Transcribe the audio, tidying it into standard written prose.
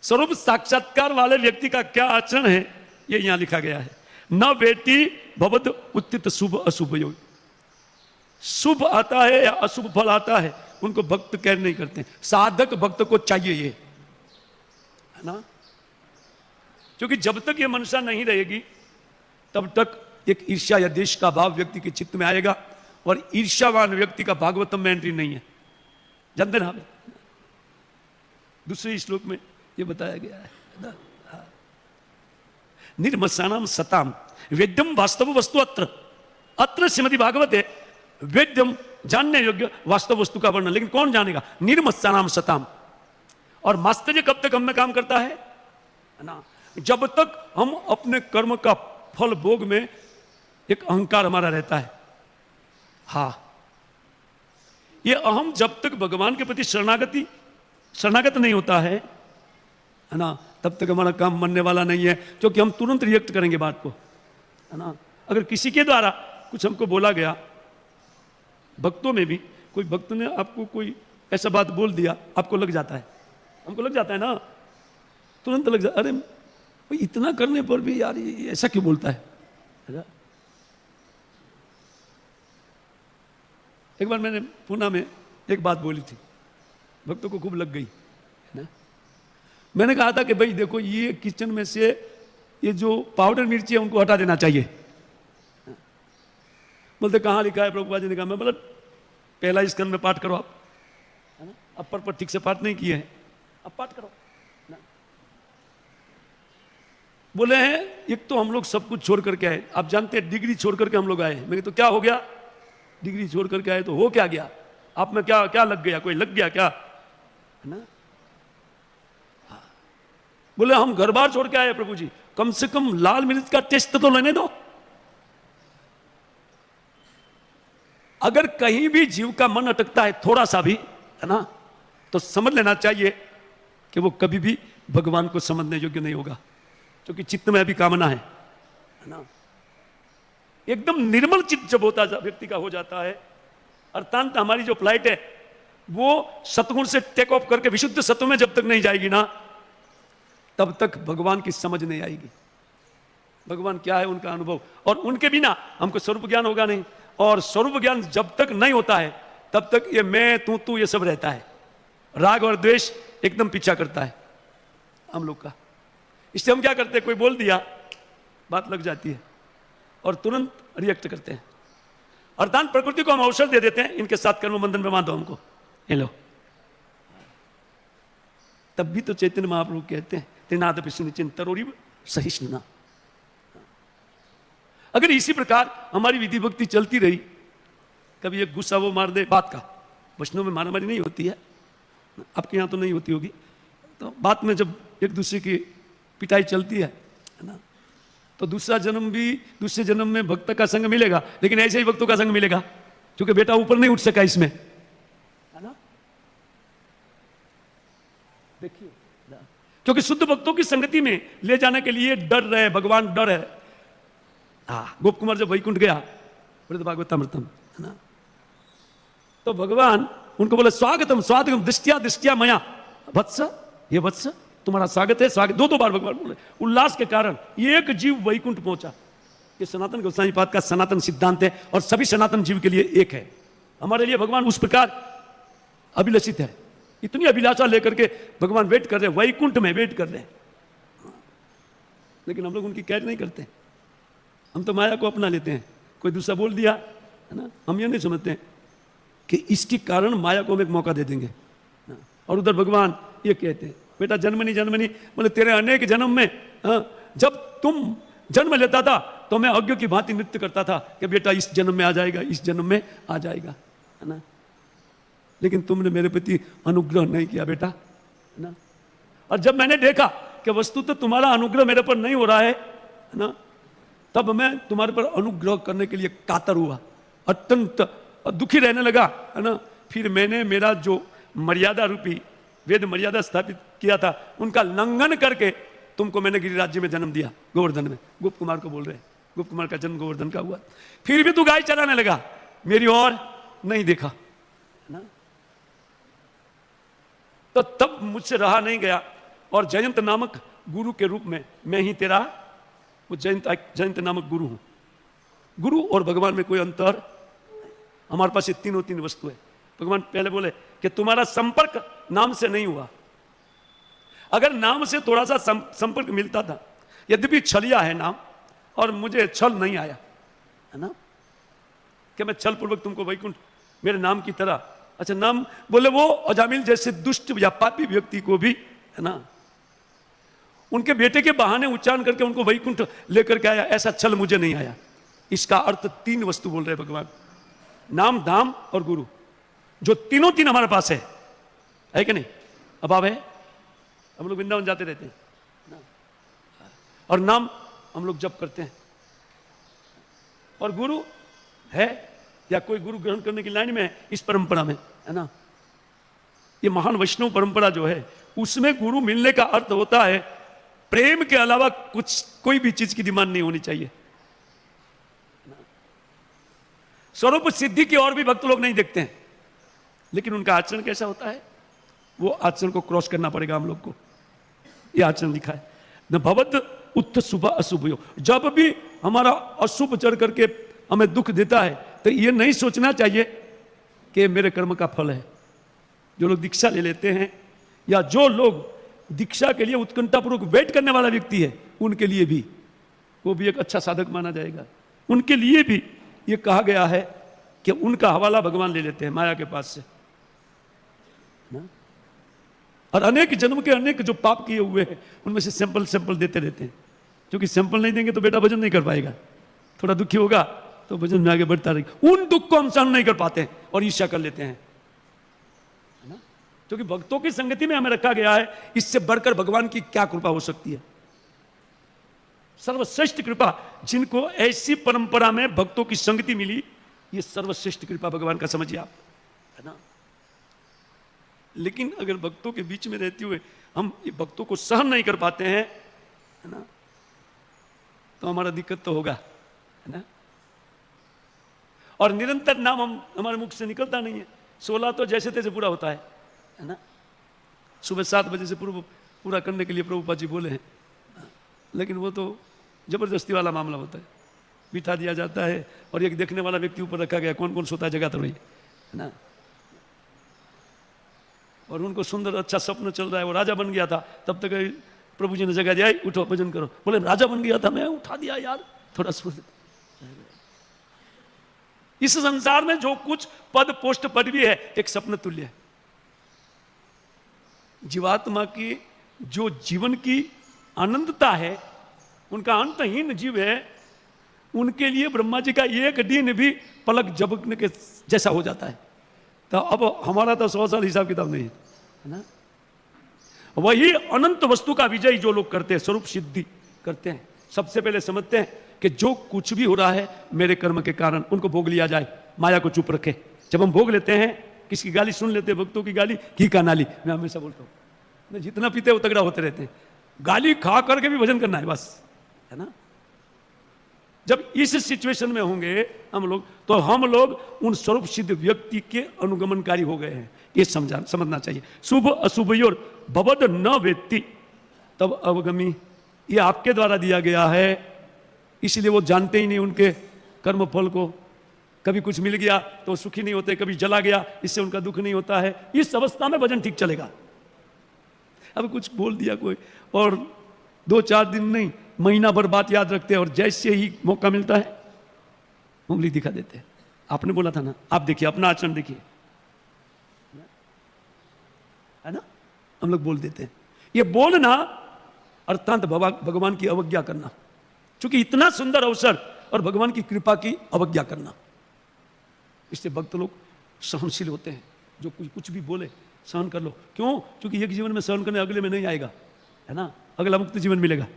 स्वरूप साक्षात्कार वाले व्यक्ति का क्या आचरण है ये यहां लिखा गया है। न बेटी भवद उत्थित शुभ अशुभ योग, शुभ आता है या अशुभ फल आता है उनको भक्त कह नहीं करते, साधक भक्त को चाहिए ये, है ना। क्योंकि जब तक ये मनसा नहीं रहेगी तब तक एक ईर्ष्या या देश का भाव व्यक्ति के चित्त में आएगा, और ईर्ष्यावान व्यक्ति का भागवतम में एंट्री नहीं है, जानते ना। दूसरे श्लोक में ये बताया गया है, निर्मत्सानाम सताम वेद्यम वास्तव वस्तु अत्र, अत्र श्रीमद् भागवते वेद्यम जानने योग्य वास्तव वस्तु का वर्णन, लेकिन कौन जानेगा, निर्मत्सानाम सताम। और मास्तर्य कब तक हम में काम करता है ना, जब तक हम अपने कर्म का फल भोग में एक अहंकार हमारा रहता है। हाँ, ये अहम जब तक भगवान के प्रति शरणागत नहीं होता है ना, तब तक हमारा काम बनने वाला नहीं है, क्योंकि हम तुरंत रिएक्ट करेंगे बात को, है ना। अगर किसी के द्वारा कुछ हमको बोला गया, भक्तों में भी कोई भक्त ने आपको कोई ऐसा बात बोल दिया, आपको लग जाता है, हमको लग जाता है ना, तुरंत लग जाता, अरे भाई इतना करने पर भी यार ये ऐसा क्यों बोलता है। एक बार मैंने पुणे में एक बात बोली थी, भक्तों को खूब लग गई, है ना। मैंने कहा था कि भाई देखो, ये किचन में से ये जो पाउडर मिर्ची है उनको हटा देना चाहिए। बोलते कहाँ लिखा है, प्रभुपाद जी ने कहा। मैं बोला पहला स्कंद में पाठ करो आप, है ना, अपर पर ठीक से पाठ नहीं किए हैं, अब पाठ करो ना। बोले हैं एक तो हम लोग सब कुछ छोड़ करके आए, आप जानते हैं डिग्री छोड़ करके हम लोग आए। मैंने तो क्या हो गया, डिग्री छोड़ करके आए तो हो क्या गया, आप में क्या क्या लग गया, कोई लग गया क्या, है ना। बोले हम घर बार छोड़ के आए प्रभु जी, कम से कम लाल मिर्च का टेस्ट तो लेने दो। अगर कहीं भी जीव का मन अटकता है थोड़ा सा भी, है ना, तो समझ लेना चाहिए कि वो कभी भी भगवान को समझने योग्य नहीं होगा, क्योंकि चित्त में अभी कामना है ना। एकदम निर्मल चित्त जब होता व्यक्ति का हो जाता है, अर्थात हमारी जो फ्लाइट है वो सतगुण से टेक ऑफ करके विशुद्ध सत्व में जब तक नहीं जाएगी ना, तब तक भगवान की समझ नहीं आएगी, भगवान क्या है उनका अनुभव, और उनके बिना हमको स्वरूप ज्ञान होगा नहीं। और स्वरूप ज्ञान जब तक नहीं होता है तब तक ये मैं तू ये सब रहता है, राग और द्वेष एकदम पीछा करता है हम लोग का। इससे हम क्या करते हैं, कोई बोल दिया बात लग जाती है और तुरंत रिएक्ट करते हैं। अर्थात प्रकृति को हम अवसर दे देते हैं, इनके साथ कर्म बंधन में बांधो हमको, ये लो। तब भी तो चैतन्य महाप्रभु कहते हैं त्रिनाद पिछुनिचिन तरोरिव सहिष्णुना। अगर इसी प्रकार हमारी विधि भक्ति चलती रही, कभी एक गुस्सा वो मार दे बात का, वैष्णव में मारामारी नहीं होती है, आपके यहाँ तो नहीं होती होगी, तो बात में जब एक दूसरे की पिटाई चलती है ना, तो दूसरे जन्म में भक्त का संग मिलेगा, लेकिन ऐसे ही भक्तों का संग मिलेगा, क्योंकि बेटा ऊपर नहीं उठ सका इसमें, है ना। देखिए, क्योंकि शुद्ध भक्तों की संगति में ले जाने के लिए डर रहे भगवान, डर है। गोप कुमार जब वैकुंठ गया, बोले भागवतामृतम, है ना, तो भगवान उनको बोले स्वागतम स्वागतम दृष्टिया मया वत्स, ये वत्स तुम्हारा स्वागत है, स्वागत। दो बार भगवान बोले, उल्लास के कारण एक जीव वैकुंठ पहुंचा। ये सनातन गोस्वामी पाद का सनातन सिद्धांत है, और सभी सनातन जीव के लिए एक है। हमारे लिए भगवान उस प्रकार अभिलषित है, इतनी अभिलाषा लेकर के भगवान वेट कर रहे हैं, वैकुंठ में वेट कर रहे हैं, लेकिन हम लोग उनकी कैर नहीं करते, हम तो माया को अपना लेते हैं। कोई दूसरा बोल दिया, है ना, हम ये नहीं समझते हैं कि इसके कारण माया को हम एक मौका दे देंगे ना। और उधर भगवान ये कहते हैं, बेटा जन्मनी बोले तेरे अनेक जन्म में, जब तुम जन्म लेता था तो मैं अज्ञ की भांति नृत्य करता था कि बेटा इस जन्म में आ जाएगा, इस जन्म में आ जाएगा, है ना, लेकिन तुमने मेरे प्रति अनुग्रह नहीं किया बेटा, है ना। और जब मैंने देखा कि वस्तु तो तुम्हारा अनुग्रह मेरे पर नहीं हो रहा है ना, तब मैं तुम्हारे पर अनुग्रह करने के लिए कातर हुआ, अत्यंत दुखी रहने लगा, है ना। फिर मैंने मेरा जो मर्यादा रूपी वेद मर्यादा स्थापित किया था, उनका लंघन करके तुमको मैंने गिरिराज्य में जन्म दिया, गोवर्धन में। गुप्त कुमार को बोल रहे हैं, गुप्त कुमार का जन्म गोवर्धन का हुआ। फिर भी तू गाय चराने लगा, मेरी ओर नहीं देखा, है ना। तो तब मुझसे रहा नहीं गया, और जयंत नामक गुरु के रूप में मैं ही तेरा वो जयंत नामक गुरु हूं। गुरु और भगवान में कोई अंतर, हमारे पास ये तीन वस्तु है। भगवान पहले बोले कि तुम्हारा संपर्क नाम से नहीं हुआ। अगर नाम से थोड़ा सा संपर्क मिलता था, यद्यपि छलिया है नाम और मुझे छल नहीं आया, है ना, कि मैं छल पूर्वक तुमको वैकुंठ मेरे नाम की तरह, अच्छा नाम बोले वो अजामिल जैसे दुष्ट या पापी व्यक्ति को भी, है ना, उनके बेटे के बहाने उच्चारण करके उनको वैकुंठ लेकर के आया, ऐसा छल मुझे नहीं आया। इसका अर्थ तीन वस्तु बोल रहे हैं भगवान, नाम, धाम और गुरु, जो तीनों हमारे पास है कि नहीं? अभाव है, हम लोग वृंदावन जाते रहते हैं ना, और नाम हम लोग जप करते हैं, और गुरु है या कोई गुरु ग्रहण करने की लाइन में है इस परंपरा में, है ना। ये महान वैष्णव परंपरा जो है उसमें गुरु मिलने का अर्थ होता है प्रेम के अलावा कुछ कोई भी चीज की डिमांड नहीं होनी चाहिए। स्वरूप सिद्धि की और भी भक्त लोग नहीं देखते हैं, लेकिन उनका आचरण कैसा होता है, वो आचरण को क्रॉस करना पड़ेगा हम लोग को। ये आचरण लिखा है, न भवद उत्थ शुभ अशुभ हो। जब भी हमारा अशुभ चढ़ करके हमें दुख देता है तो ये नहीं सोचना चाहिए कि मेरे कर्म का फल है। जो लोग दीक्षा ले लेते हैं या जो लोग दीक्षा के लिए उत्कंठापूर्वक वेट करने वाला व्यक्ति है, उनके लिए भी वो भी एक अच्छा साधक माना जाएगा। उनके लिए भी ये कहा गया है कि उनका हवाला भगवान ले लेते हैं माया के पास से ना? और अनेक जन्म के अनेक जो पाप किए हुए हैं उनमें से सैंपल देते रहते हैं, क्योंकि सैंपल नहीं देंगे तो बेटा भजन नहीं कर पाएगा, थोड़ा दुखी होगा तो भजन में आगे बढ़ता रहेगा। उन दुख को हम सहन नहीं कर पाते हैं और ईर्ष्या कर लेते हैं, है ना, क्योंकि भक्तों की संगति में हमें रखा गया है। इससे बढ़कर भगवान की क्या कृपा हो सकती है? सर्वश्रेष्ठ कृपा, जिनको ऐसी परंपरा में भक्तों की संगति मिली, ये सर्वश्रेष्ठ कृपा भगवान का समझिए आप, है ना। लेकिन अगर भक्तों के बीच में रहते हुए हम ये भक्तों को सहन नहीं कर पाते हैं, है ना, तो हमारा दिक्कत तो होगा, है ना। और निरंतर नाम हमारे मुख से निकलता नहीं है। 16 तो जैसे तैसे पूरा होता है ना। सुबह 7 बजे से पूरा करने के लिए प्रभुपाद जी बोले हैं, लेकिन वो तो जबरदस्ती वाला मामला होता है, बिठा दिया जाता है और एक देखने वाला व्यक्ति ऊपर रखा गया, कौन कौन सोता है जगह तो रही, है ना। और उनको सुंदर अच्छा स्वप्न चल रहा है, वो राजा बन गया था, तब तक प्रभु जी ने जगह दिया, उठो भजन करो। बोले राजा बन गया था, मैं उठा दिया यार, थोड़ा इस संसार में जो कुछ पद पोस्ट पदवी है एक स्वप्न तुल्य है। जीवात्मा की जो जीवन की आनंदता है, उनका अंतहीन जीव है, उनके लिए ब्रह्मा जी का एक दिन भी पलक झपकने के जैसा हो जाता है। तो अब हमारा तो 100 साल हिसाब किताब नहीं है ना। वही अनंत वस्तु का विजय जो लोग करते हैं, स्वरूप सिद्धि करते हैं, सबसे पहले समझते हैं कि जो कुछ भी हो रहा है मेरे कर्म के कारण, उनको भोग लिया जाए, माया को चुप रखे। जब हम भोग लेते हैं, किसकी गाली सुन लेते हैं, भक्तों की गाली, घी का नाली, मैं हमेशा बोलता हूँ, जितना पीते वो तगड़ा होते रहते हैं, गाली खा करके भी भजन करना है बस, है ना। जब इस सिचुएशन में होंगे हम लोग, तो हम लोग उन स्वरूप सिद्ध व्यक्ति के अनुगमनकारी हो गए हैं, ये समझना चाहिए। शुभ अशुभयोर भवद न वेत्ति तब अवगमी, ये आपके द्वारा दिया गया है, इसलिए वो जानते ही नहीं उनके कर्म फल को। कभी कुछ मिल गया तो सुखी नहीं होते, कभी जला गया इससे उनका दुख नहीं होता है। इस अवस्था में भजन ठीक चलेगा। अब कुछ बोल दिया कोई और 2-4 दिन नहीं, महीना भर बात याद रखते हैं और जैसे ही मौका मिलता है उंगली दिखा देते हैं। आपने बोला था ना, आप देखिए अपना आचरण देखिए, है ना। हम लोग बोल देते हैं। ये बोलना अर्थात भगवान की अवज्ञा करना, क्योंकि इतना सुंदर अवसर और भगवान की कृपा की अवज्ञा करना। इससे भक्त लोग सहनशील होते हैं, जो कुछ भी बोले सहन कर लो। क्यों? क्योंकि एक जीवन में सहन करने अगले में नहीं आएगा, है ना, अगला मुक्त जीवन मिलेगा।